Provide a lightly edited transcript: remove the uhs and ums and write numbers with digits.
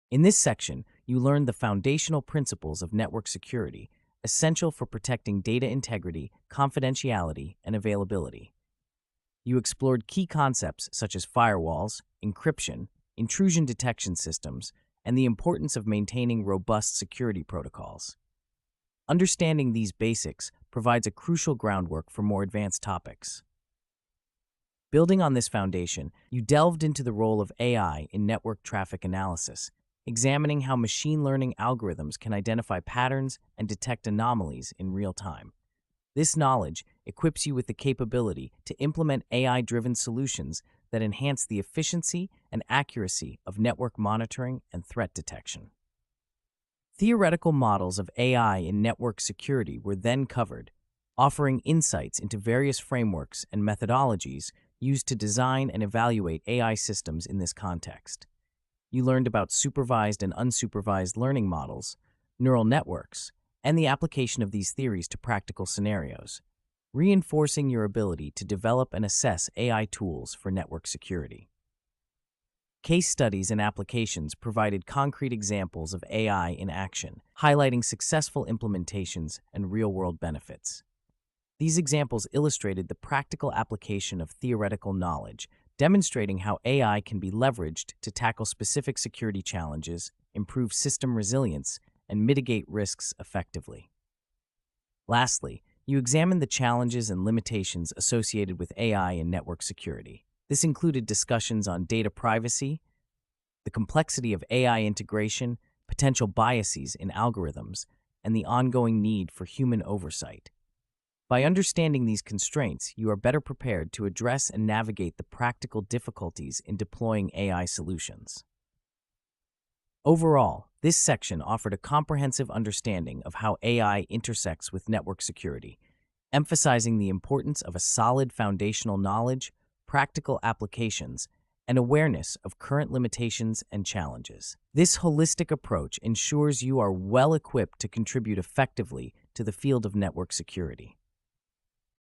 In this section, you learn the foundational principles of network security, essential for protecting data integrity, confidentiality, and availability. You explored key concepts such as firewalls, encryption, intrusion detection systems, and the importance of maintaining robust security protocols. Understanding these basics provides a crucial groundwork for more advanced topics. Building on this foundation, you delved into the role of AI in network traffic analysis, examining how machine learning algorithms can identify patterns and detect anomalies in real time. This knowledge equips you with the capability to implement AI-driven solutions that enhance the efficiency and accuracy of network monitoring and threat detection. Theoretical models of AI in network security were then covered, offering insights into various frameworks and methodologies used to design and evaluate AI systems in this context. You learned about supervised and unsupervised learning models, neural networks, and the application of these theories to practical scenarios, reinforcing your ability to develop and assess AI tools for network security. Case studies and applications provided concrete examples of AI in action, highlighting successful implementations and real-world benefits. These examples illustrated the practical application of theoretical knowledge, demonstrating how AI can be leveraged to tackle specific security challenges, improve system resilience, and mitigate risks effectively. Lastly, you examined the challenges and limitations associated with AI in network security. This included discussions on data privacy, the complexity of AI integration, potential biases in algorithms, and the ongoing need for human oversight. By understanding these constraints, you are better prepared to address and navigate the practical difficulties in deploying AI solutions. Overall, this section offered a comprehensive understanding of how AI intersects with network security, emphasizing the importance of a solid foundational knowledge, practical applications, and awareness of current limitations and challenges. This holistic approach ensures you are well equipped to contribute effectively to the field of network security.